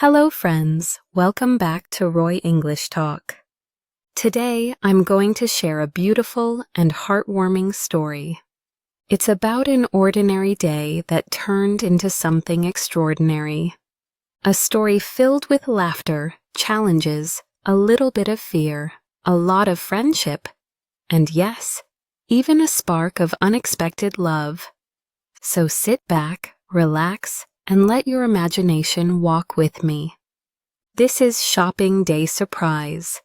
Hello friends, welcome back to Roy English Talk. Today I'm going to share a beautiful and heartwarming story. It's about an ordinary day that turned into something extraordinary. A story filled with laughter, challenges, a little bit of fear, a lot of friendship, and yes, even a spark of unexpected love. So sit back, relax, and let your imagination walk with me. This is Shopping Day Surprise,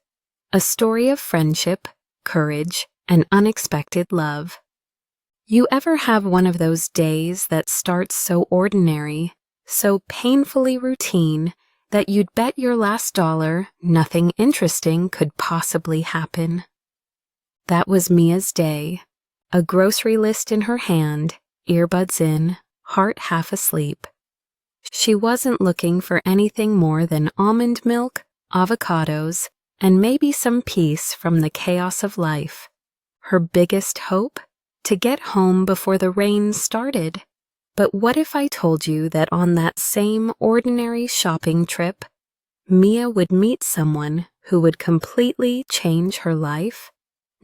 a story of friendship, courage, and unexpected love. You ever have one of those days that starts so ordinary, so painfully routine, that you'd bet your last dollar nothing interesting could possibly happen? That was Mia's day, a grocery list in her hand, earbuds in, heart half asleep. She wasn't looking for anything more than almond milk, avocados, and maybe some peace from the chaos of life. Her biggest hope? To get home before the rain started. But what if I told you that on that same ordinary shopping trip, Mia would meet someone who would completely change her life?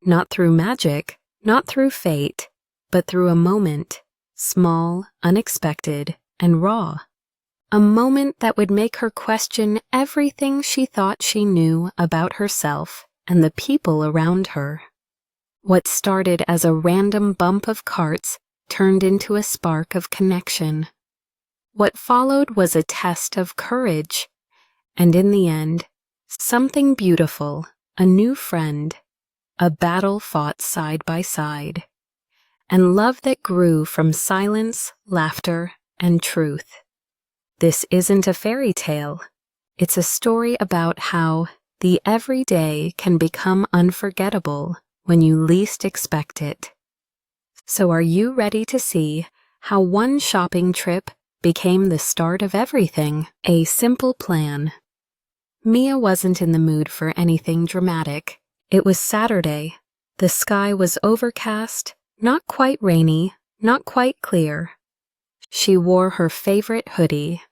Not through magic, not through fate, but through a moment, small, unexpected, and raw. A moment that would make her question everything she thought she knew about herself and the people around her. What started as a random bump of carts turned into a spark of connection. What followed was a test of courage, and in the end, something beautiful, a new friend, a battle fought side by side, and love that grew from silence, laughter, and truth. This isn't a fairy tale. It's a story about how the everyday can become unforgettable when you least expect it. So are you ready to see how one shopping trip became the start of everything? A simple plan. Mia wasn't in the mood for anything dramatic. It was Saturday. The sky was overcast, not quite rainy, not quite clear. She wore her favorite hoodie,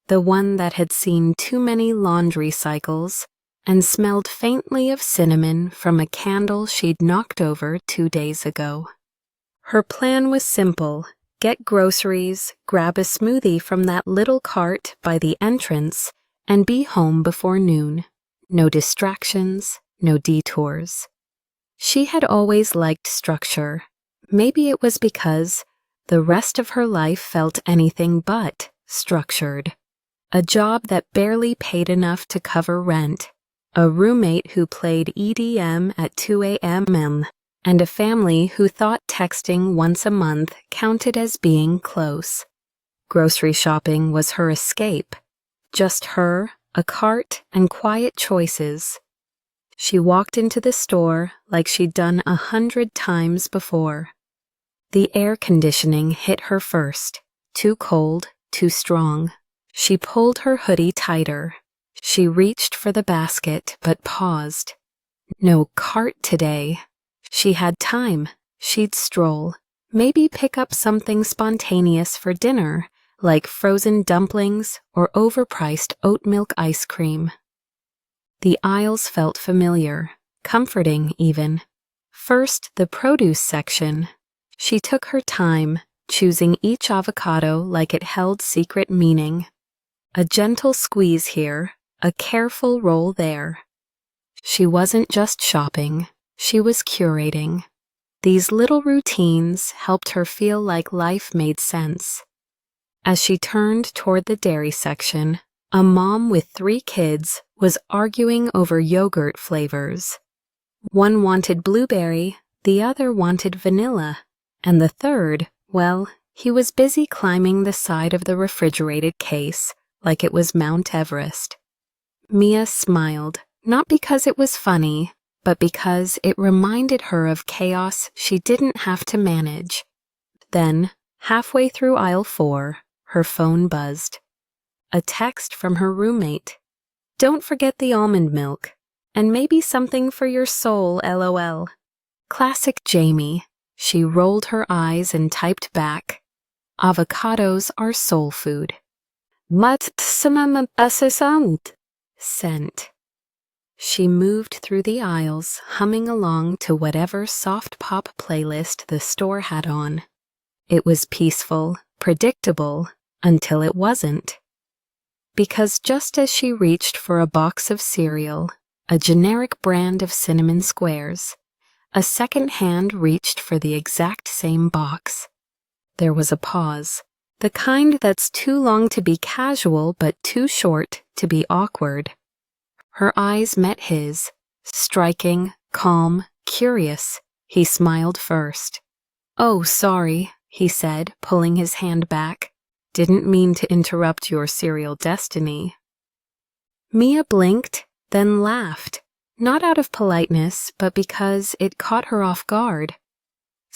the one that had seen too many laundry cycles and smelled faintly of cinnamon from a candle she'd knocked over 2 days ago. Her plan was simple: get groceries, grab a smoothie from that little cart by the entrance, and be home before noon. No distractions, no detours. She had always liked structure. Maybe it was because the rest of her life felt anything but structured. A job that barely paid enough to cover rent, a roommate who played EDM at 2 a.m., and a family who thought texting once a month counted as being close. Grocery shopping was her escape. Just her, a cart, and quiet choices. She walked into the store like she'd done 100 times before. The air conditioning hit her first. Too cold, too strong. She pulled her hoodie tighter. She reached for the basket, but paused. No cart today. She had time. She'd stroll. Maybe pick up something spontaneous for dinner, like frozen dumplings or overpriced oat milk ice cream. The aisles felt familiar, comforting even. First, the produce section. She took her time, choosing each avocado like it held secret meaning. A gentle squeeze here, a careful roll there. She wasn't just shopping, she was curating. These little routines helped her feel like life made sense. As she turned toward the dairy section, a mom with 3 kids was arguing over yogurt flavors. One wanted blueberry, the other wanted vanilla, and the third, well, he was busy climbing the side of the refrigerated case like it was Mount Everest. Mia smiled, not because it was funny, but because it reminded her of chaos she didn't have to manage. Then, halfway through aisle 4, her phone buzzed. A text from her roommate. "Don't forget the almond milk, and maybe something for your soul, LOL. Classic Jamie. She rolled her eyes and typed back, "Avocados are soul food." Maximum assistant. Scent. She moved through the aisles, humming along to whatever soft pop playlist the store had on. It was peaceful, predictable, until it wasn't. Because just as she reached for a box of cereal, a generic brand of cinnamon squares, a second hand reached for the exact same box. There was a pause, the kind that's too long to be casual but too short to be awkward. Her eyes met his, striking, calm, curious. He smiled first. "Oh, sorry," he said, pulling his hand back. "Didn't mean to interrupt your cereal destiny." Mia blinked, then laughed, not out of politeness, but because it caught her off guard.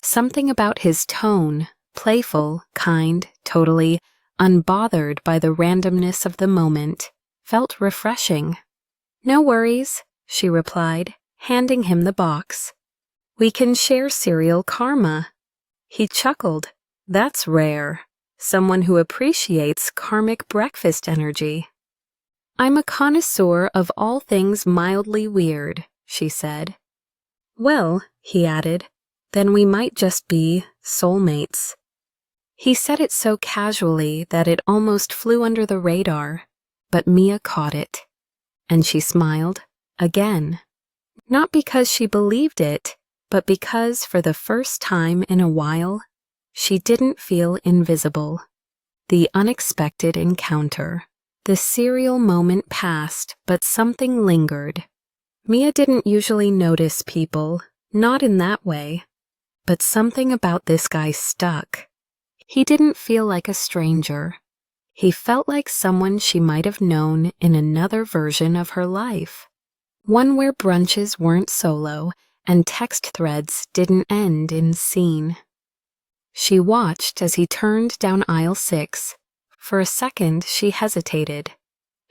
Something about his tone, playful, kind, totally unbothered by the randomness of the moment, felt refreshing. "No worries," she replied, handing him the box. "We can share cereal karma." He chuckled. "That's rare. Someone who appreciates karmic breakfast energy." "I'm a connoisseur of all things mildly weird," she said. "Well," he added, "then we might just be soulmates." He said it so casually that it almost flew under the radar, but Mia caught it. And she smiled, again. Not because she believed it, but because for the first time in a while, she didn't feel invisible. The unexpected encounter. The cereal moment passed, but something lingered. Mia didn't usually notice people, not in that way. But something about this guy stuck. He didn't feel like a stranger. He felt like someone she might have known in another version of her life. One where brunches weren't solo and text threads didn't end in scene. She watched as he turned down aisle 6. For a second, she hesitated.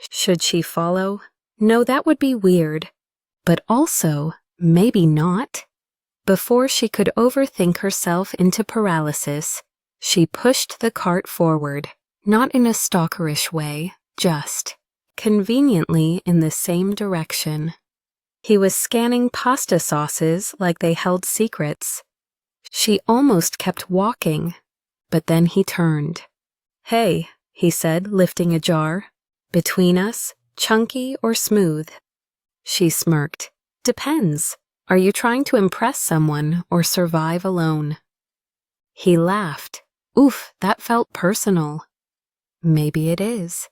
Should she follow? No, that would be weird. But also, maybe not. Before she could overthink herself into paralysis, she pushed the cart forward. Not in a stalkerish way, just conveniently in the same direction. He was scanning pasta sauces like they held secrets. She almost kept walking, but then he turned. "Hey," he said, lifting a jar. "Between us, chunky or smooth?" She smirked. "Depends. Are you trying to impress someone or survive alone?" He laughed. "Oof, that felt personal." "Maybe it is."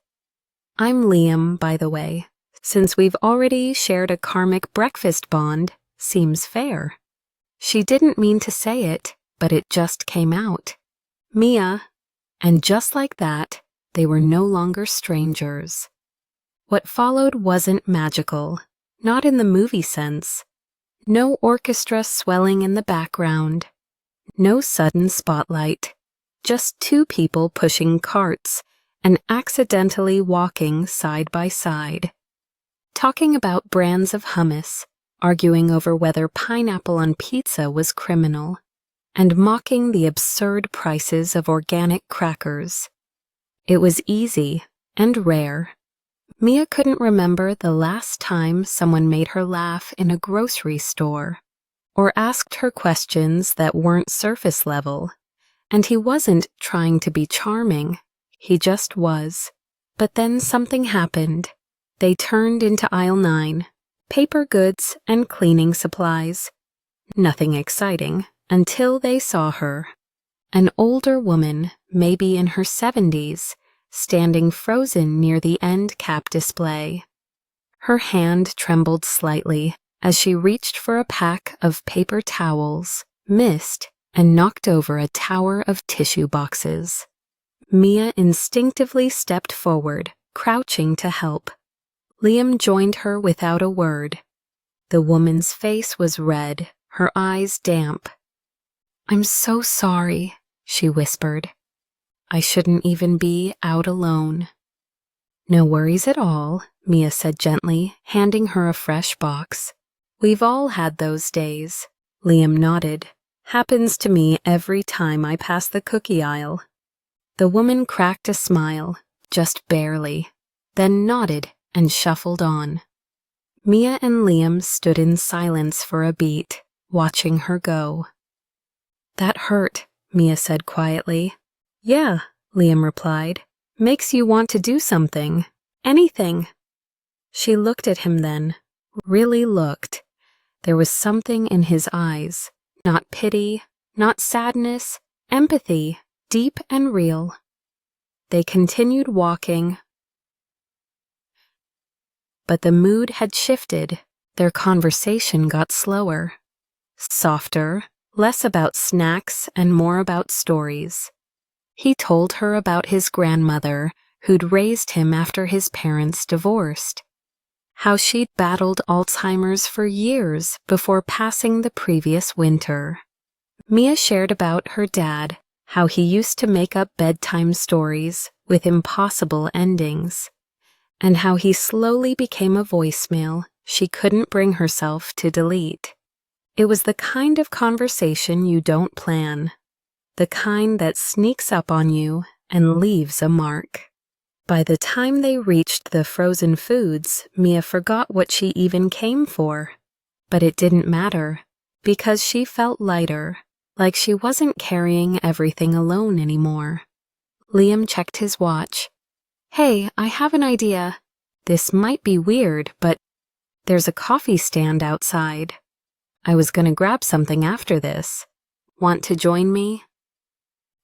"I'm Liam, by the way. Since we've already shared a karmic breakfast bond, seems fair." She didn't mean to say it, but it just came out. Mia. And just like that, they were no longer strangers. What followed wasn't magical, not in the movie sense. No orchestra swelling in the background. No sudden spotlight. Just two people pushing carts and accidentally walking side by side. Talking about brands of hummus, arguing over whether pineapple on pizza was criminal, and mocking the absurd prices of organic crackers. It was easy and rare. Mia couldn't remember the last time someone made her laugh in a grocery store, or asked her questions that weren't surface level. And he wasn't trying to be charming. He just was. But then something happened. They turned into aisle 9, paper goods and cleaning supplies. Nothing exciting until they saw her. An older woman, maybe in her 70s, standing frozen near the end cap display. Her hand trembled slightly as she reached for a pack of paper towels, missed, and knocked over a tower of tissue boxes. Mia instinctively stepped forward, crouching to help. Liam joined her without a word. The woman's face was red, her eyes damp. "I'm so sorry," she whispered. "I shouldn't even be out alone." "No worries at all," Mia said gently, handing her a fresh box. "We've all had those days." Liam nodded. "Happens to me every time I pass the cookie aisle." The woman cracked a smile. just barely, then nodded and shuffled on. Mia and Liam stood in silence for a beat, watching her go. "That hurt," Mia said quietly. "Yeah," Liam replied. "Makes you want to do something. Anything." She looked at him then, really looked. There was something in his eyes, not pity, not sadness, empathy, deep and real. They continued walking, but the mood had shifted. Their conversation got slower, softer, less about snacks and more about stories. He told her about his grandmother, who'd raised him after his parents divorced. How she'd battled Alzheimer's for years before passing the previous winter. Mia shared about her dad, how he used to make up bedtime stories with impossible endings, and how he slowly became a voicemail she couldn't bring herself to delete. It was the kind of conversation you don't plan, the kind that sneaks up on you and leaves a mark. By the time they reached the frozen foods, Mia forgot what she even came for. But it didn't matter, because she felt lighter, like she wasn't carrying everything alone anymore. Liam checked his watch. "Hey, I have an idea. This might be weird, but there's a coffee stand outside. I was gonna grab something after this. Want to join me?"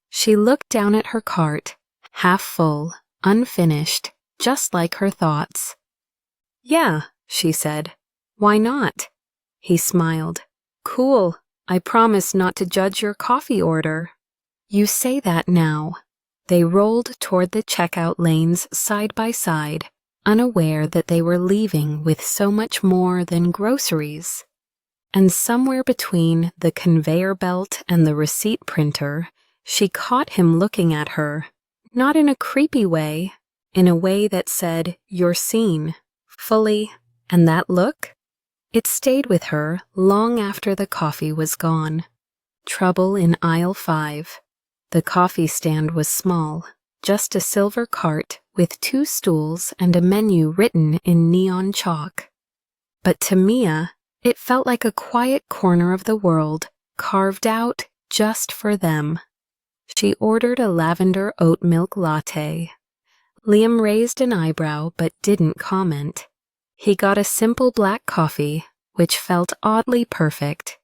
She looked down at her cart, half full, unfinished, just like her thoughts. "Yeah," she said. "Why not?" He smiled. "Cool. I promise not to judge your coffee order." "You say that now." They rolled toward the checkout lanes side by side, unaware that they were leaving with so much more than groceries. And somewhere between the conveyor belt and the receipt printer, she caught him looking at her. Not in a creepy way, in a way that said, "You're seen," fully, and that look? It stayed with her long after the coffee was gone. Trouble in aisle 5. The coffee stand was small, just a silver cart with 2 stools and a menu written in neon chalk. But to Mia, it felt like a quiet corner of the world, carved out just for them. She ordered a lavender oat milk latte. Liam raised an eyebrow but didn't comment. He got a simple black coffee, which felt oddly perfect.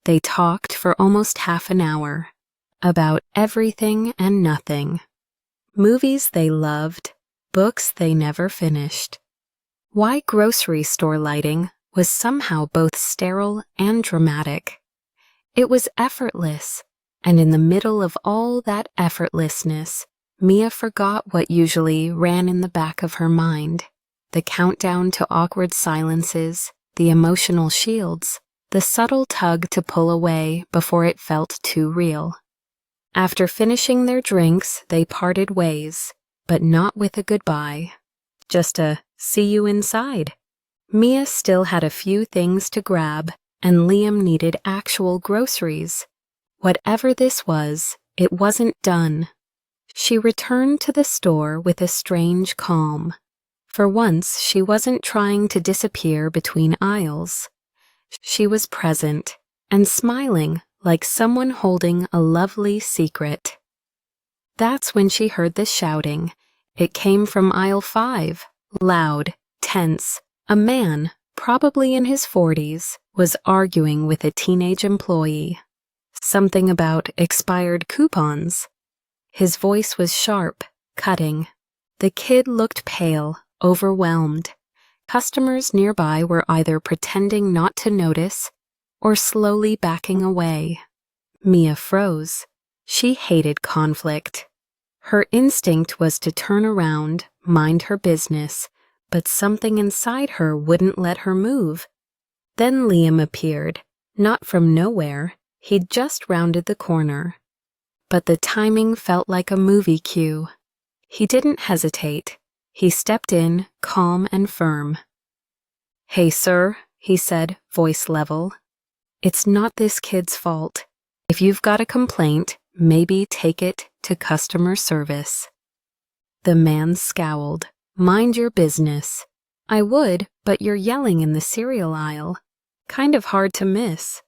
They talked for almost half an hour, about everything and nothing. Movies they loved, books they never finished. Why grocery store lighting was somehow both sterile and dramatic. It was effortless. And in the middle of all that effortlessness, Mia forgot what usually ran in the back of her mind. The countdown to awkward silences, the emotional shields, the subtle tug to pull away before it felt too real. After finishing their drinks, they parted ways, but not with a goodbye. Just a "see you inside." Mia still had a few things to grab, and Liam needed actual groceries. Whatever this was, it wasn't done. She returned to the store with a strange calm. For once, she wasn't trying to disappear between aisles. She was present and smiling like someone holding a lovely secret. That's when she heard the shouting. It came from aisle 5, loud, tense. A man, probably in his 40s, was arguing with a teenage employee. Something about expired coupons. His voice was sharp, cutting. The kid looked pale, overwhelmed. Customers nearby were either pretending not to notice or slowly backing away. Mia froze. She hated conflict. Her instinct was to turn around, mind her business, but something inside her wouldn't let her move. Then Liam appeared, not from nowhere. He'd just rounded the corner. But the timing felt like a movie cue. He didn't hesitate. He stepped in, calm and firm. "Hey, sir," he said, voice level. "It's not this kid's fault. If you've got a complaint, maybe take it to customer service." The man scowled. "Mind your business." "I would, but you're yelling in the cereal aisle. Kind of hard to miss."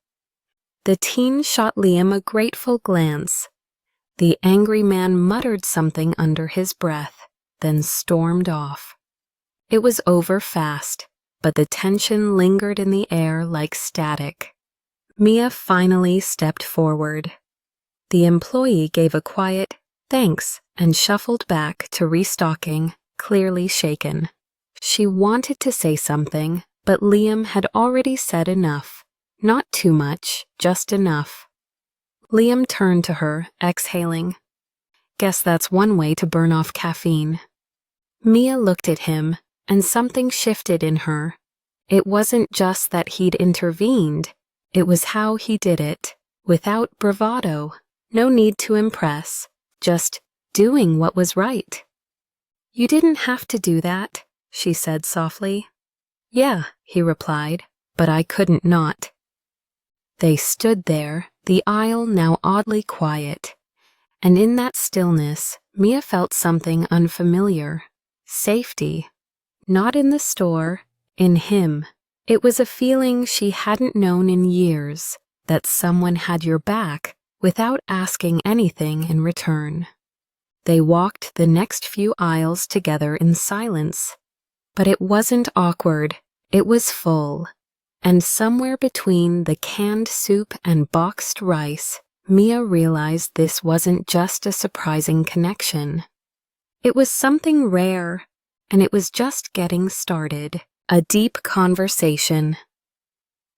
The teen shot Liam a grateful glance. The angry man muttered something under his breath, then stormed off. It was over fast, but the tension lingered in the air like static. Mia finally stepped forward. The employee gave a quiet "thanks" and shuffled back to restocking, clearly shaken. She wanted to say something, but Liam had already said enough. Not too much, just enough. Liam turned to her, exhaling. "Guess that's one way to burn off caffeine." Mia looked at him, and something shifted in her. It wasn't just that he'd intervened, it was how he did it, without bravado. No need to impress, just doing what was right. "You didn't have to do that," she said softly. "Yeah," he replied, "but I couldn't not." They stood there, the aisle now oddly quiet, and in that stillness, Mia felt something unfamiliar. Safety. Not in the store, in him. It was a feeling she hadn't known in years, that someone had your back without asking anything in return. They walked the next few aisles together in silence. But it wasn't awkward, it was full. And somewhere between the canned soup and boxed rice, Mia realized this wasn't just a surprising connection. It was something rare, and it was just getting started. A deep conversation.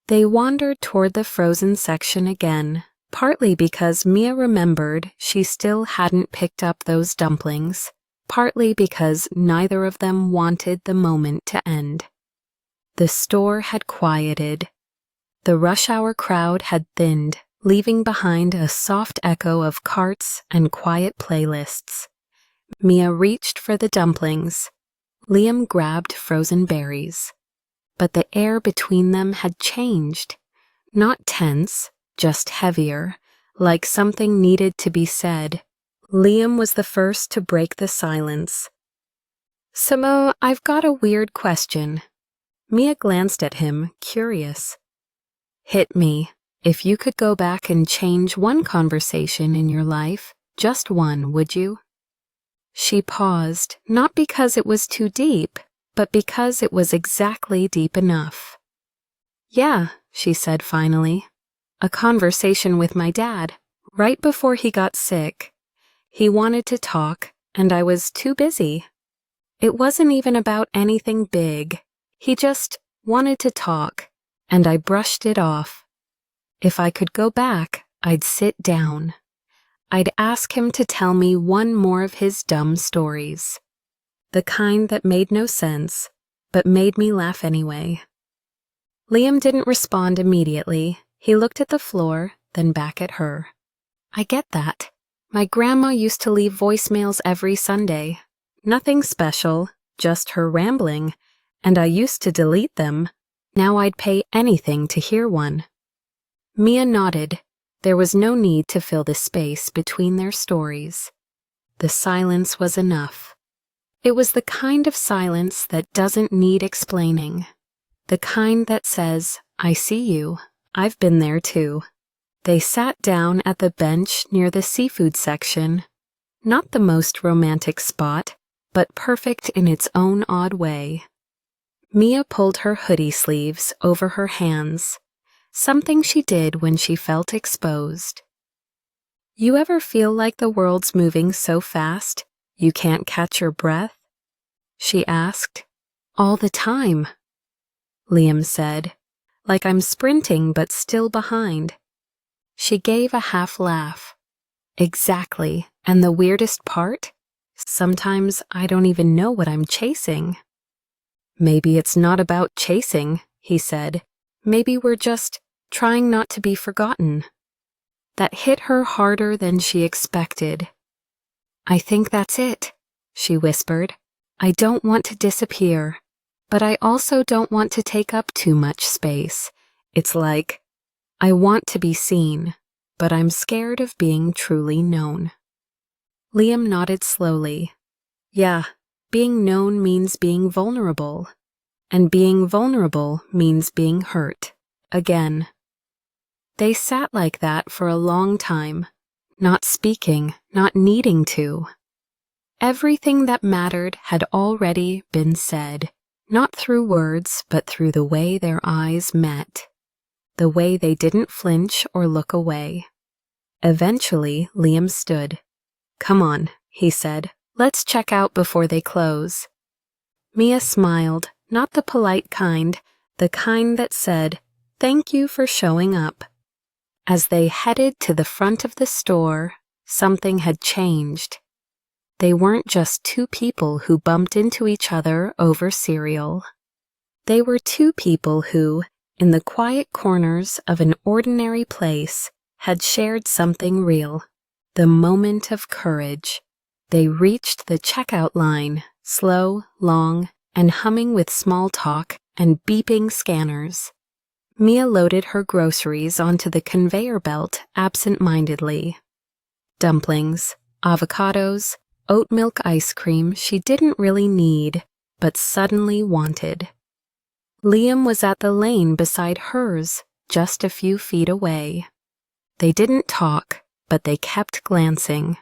They wandered toward the frozen section again, partly because Mia remembered she still hadn't picked up those dumplings, partly because neither of them wanted the moment to end. The store had quieted. The rush hour crowd had thinned, leaving behind a soft echo of carts and quiet playlists. Mia reached for the dumplings. Liam grabbed frozen berries. But the air between them had changed. Not tense, just heavier, like something needed to be said. Liam was the first to break the silence. "Samo, I've got a weird question." Mia glanced at him, curious. "Hit me. If you could go back and change one conversation in your life, just one, would you?" She paused, not because it was too deep, but because it was exactly deep enough. "Yeah," she said finally. "A conversation with my dad, right before he got sick. He wanted to talk, and I was too busy. It wasn't even about anything big. He just wanted to talk, and I brushed it off. If I could go back, I'd sit down. I'd ask him to tell me one more of his dumb stories. The kind that made no sense, but made me laugh anyway." Liam didn't respond immediately. He looked at the floor, then back at her. "I get that. My grandma used to leave voicemails every Sunday. Nothing special, just her rambling, and I used to delete them. Now I'd pay anything to hear one." Mia nodded. There was no need to fill the space between their stories. The silence was enough. It was the kind of silence that doesn't need explaining. The kind that says, "I see you. I've been there too." They sat down at the bench near the seafood section. Not the most romantic spot, but perfect in its own odd way. Mia pulled her hoodie sleeves over her hands, something she did when she felt exposed. "You ever feel like the world's moving so fast you can't catch your breath?" she asked. "All the time," Liam said, "like I'm sprinting but still behind." She gave a half laugh. "Exactly, and the weirdest part? Sometimes I don't even know what I'm chasing." "Maybe it's not about chasing," he said. "Maybe we're just trying not to be forgotten." That hit her harder than she expected. "I think that's it," she whispered. "I don't want to disappear, but I also don't want to take up too much space. It's like, I want to be seen, but I'm scared of being truly known." Liam nodded slowly. Yeah, being known means being vulnerable, and being vulnerable means being hurt. Again. They sat like that for a long time, not speaking, not needing to. Everything that mattered had already been said, not through words, but through the way their eyes met, the way they didn't flinch or look away. Eventually, Liam stood. "Come on," he said. "Let's check out before they close." Mia smiled, not the polite kind, the kind that said, "Thank you for showing up." As they headed to the front of the store, something had changed. They weren't just two people who bumped into each other over cereal. They were two people who, in the quiet corners of an ordinary place, had shared something real, the moment of courage. They reached the checkout line, slow, long, and humming with small talk and beeping scanners. Mia loaded her groceries onto the conveyor belt absent-mindedly. Dumplings, avocados, oat milk ice cream she didn't really need, but suddenly wanted. Liam was at the lane beside hers, just a few feet away. They didn't talk, but they kept glancing.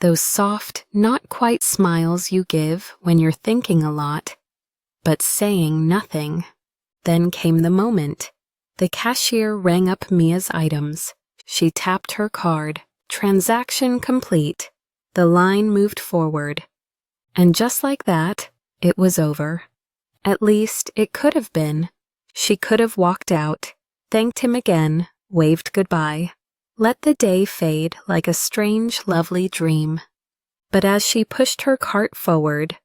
Those soft, not quite smiles you give when you're thinking a lot, but saying nothing. Then came the moment. The cashier rang up Mia's items. She tapped her card. Transaction complete. The line moved forward. And just like that, it was over. At least, it could have been. She could have walked out, thanked him again, waved goodbye, let the day fade like a strange, lovely dream. But as she pushed her cart forward,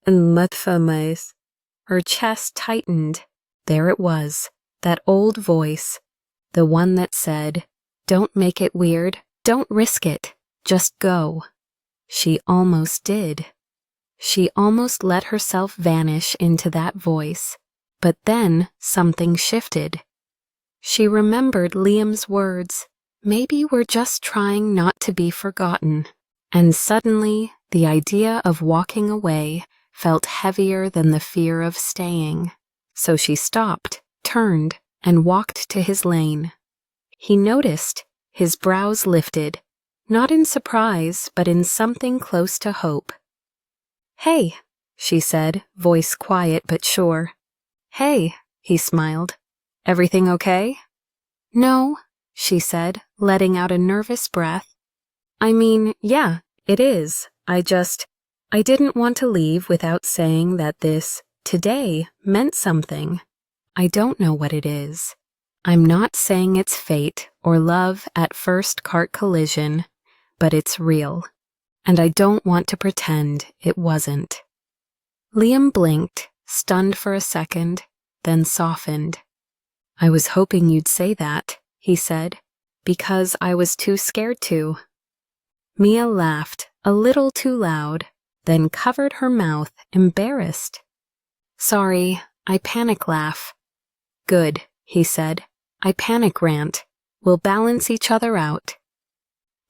her chest tightened. There it was, that old voice, the one that said, "Don't make it weird, don't risk it, just go." She almost did. She almost let herself vanish into that voice, but then something shifted. She remembered Liam's words, "Maybe we're just trying not to be forgotten." And suddenly, the idea of walking away felt heavier than the fear of staying. So she stopped, turned, and walked to his lane. He noticed, his brows lifted, not in surprise, but in something close to hope. "Hey," she said, voice quiet but sure. "Hey," he smiled. "Everything okay?" "No," she said, letting out a nervous breath. "I mean, yeah, it is. I didn't want to leave without saying that this, today, meant something. I don't know what it is. I'm not saying it's fate or love at first cart collision, but it's real. And I don't want to pretend it wasn't." Liam blinked, stunned for a second, then softened. "I was hoping you'd say that," he said, "because I was too scared to." Mia laughed, a little too loud, then covered her mouth, embarrassed. "Sorry, I panic laugh." "Good," he said. "I panic rant. We'll balance each other out."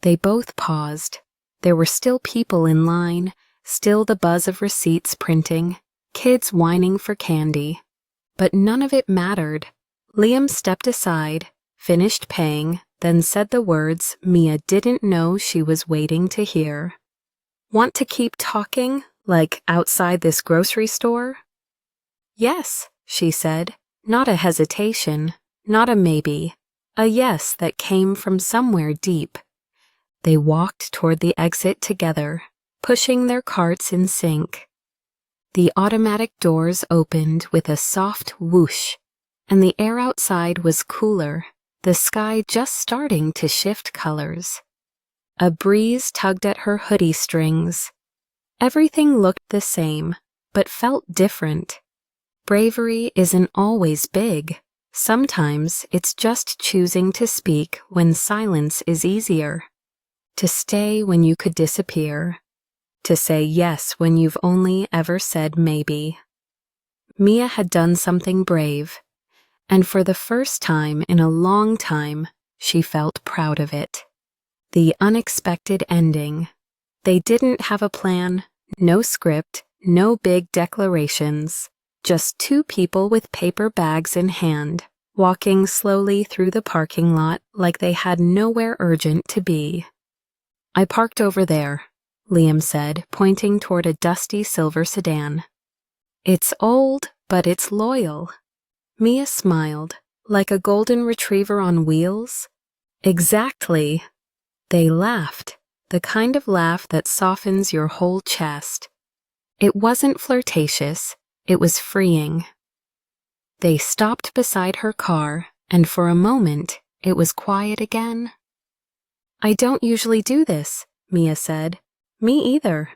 They both paused. There were still people in line, still the buzz of receipts printing, kids whining for candy. But none of it mattered. Liam stepped aside, finished paying, then said the words Mia didn't know she was waiting to hear. "Want to keep talking, like outside this grocery store?" "Yes," she said, not a hesitation, not a maybe, a yes that came from somewhere deep. They walked toward the exit together, pushing their carts in sync. The automatic doors opened with a soft whoosh, and the air outside was cooler, the sky just starting to shift colors. A breeze tugged at her hoodie strings. Everything looked the same, but felt different. Bravery isn't always big. Sometimes it's just choosing to speak when silence is easier. To stay when you could disappear. To say yes when you've only ever said maybe. Mia had done something brave, and for the first time in a long time, she felt proud of it. The unexpected ending, They didn't have a plan, no script, no big declarations. Just two people with paper bags in hand, walking slowly through the parking lot like they had nowhere urgent to be. "I parked over there," Liam said, pointing toward a dusty silver sedan. "It's old, but it's loyal." Mia smiled, "Like a golden retriever on wheels?" "Exactly." They laughed, the kind of laugh that softens your whole chest. It wasn't flirtatious, it was freeing. They stopped beside her car, and for a moment, it was quiet again. "I don't usually do this," Mia said. "Me either."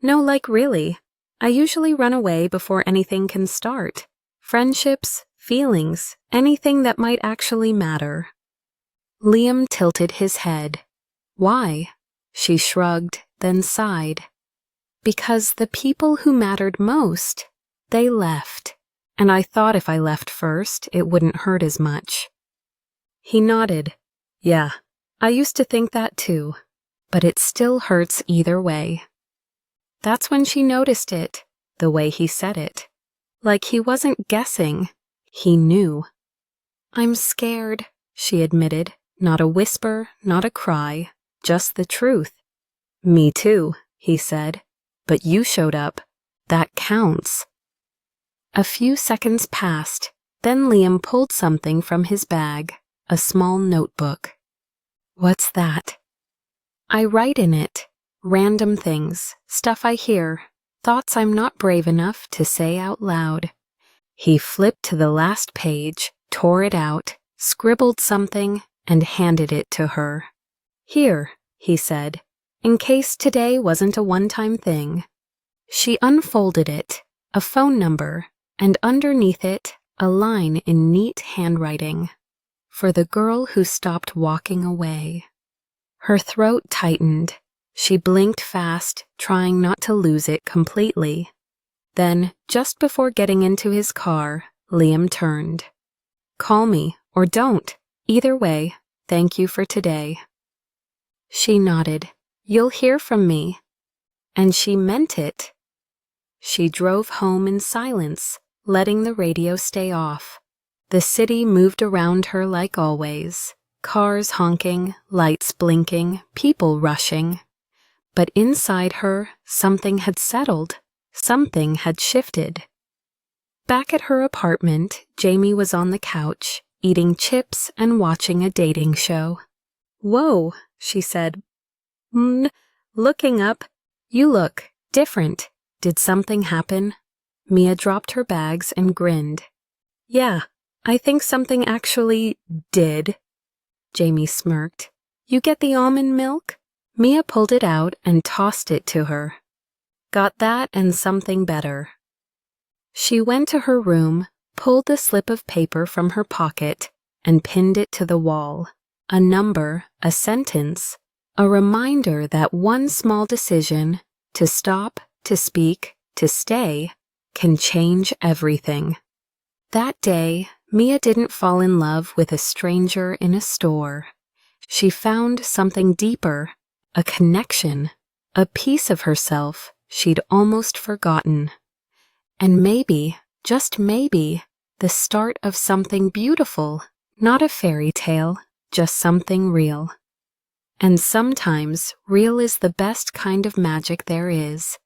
"No, like really. I usually run away before anything can start. Friendships, feelings, anything that might actually matter." Liam tilted his head. "Why?" She shrugged, then sighed. "Because the people who mattered most, they left. And I thought if I left first, it wouldn't hurt as much." He nodded. "Yeah, I used to think that too. But it still hurts either way." That's when she noticed it, the way he said it. Like he wasn't guessing. He knew. "I'm scared," she admitted. Not a whisper, not a cry, just the truth. "Me too," he said. "But you showed up. That counts." A few seconds passed, then Liam pulled something from his bag, a small notebook. "What's that?" "I write in it. Random things, stuff I hear, thoughts I'm not brave enough to say out loud." He flipped to the last page, tore it out, scribbled something, and handed it to her. "Here," he said, "in case today wasn't a one-time thing." She unfolded it, a phone number, and underneath it, a line in neat handwriting. "For the girl who stopped walking away." Her throat tightened. She blinked fast, trying not to lose it completely. Then, just before getting into his car, Liam turned. "Call me, or don't. Either way, thank you for today." She nodded. "You'll hear from me." And she meant it. She drove home in silence, letting the radio stay off. The city moved around her like always. Cars honking, lights blinking, people rushing. But inside her, something had settled. Something had shifted. Back at her apartment, Jamie was on the couch, eating chips and watching a dating show. "Whoa," she said. Looking up. "You look different. Did something happen?" Mia dropped her bags and grinned. "Yeah, I think something actually did." Jamie smirked. "You get the almond milk?" Mia pulled it out and tossed it to her. "Got that and something better." She went to her room, pulled the slip of paper from her pocket, and pinned it to the wall. A number, a sentence, a reminder that one small decision, to stop, to speak, to stay, can change everything. That day, Mia didn't fall in love with a stranger in a store. She found something deeper, a connection, a piece of herself she'd almost forgotten. And maybe, just maybe, the start of something beautiful, not a fairy tale, just something real. And sometimes real is the best kind of magic there is.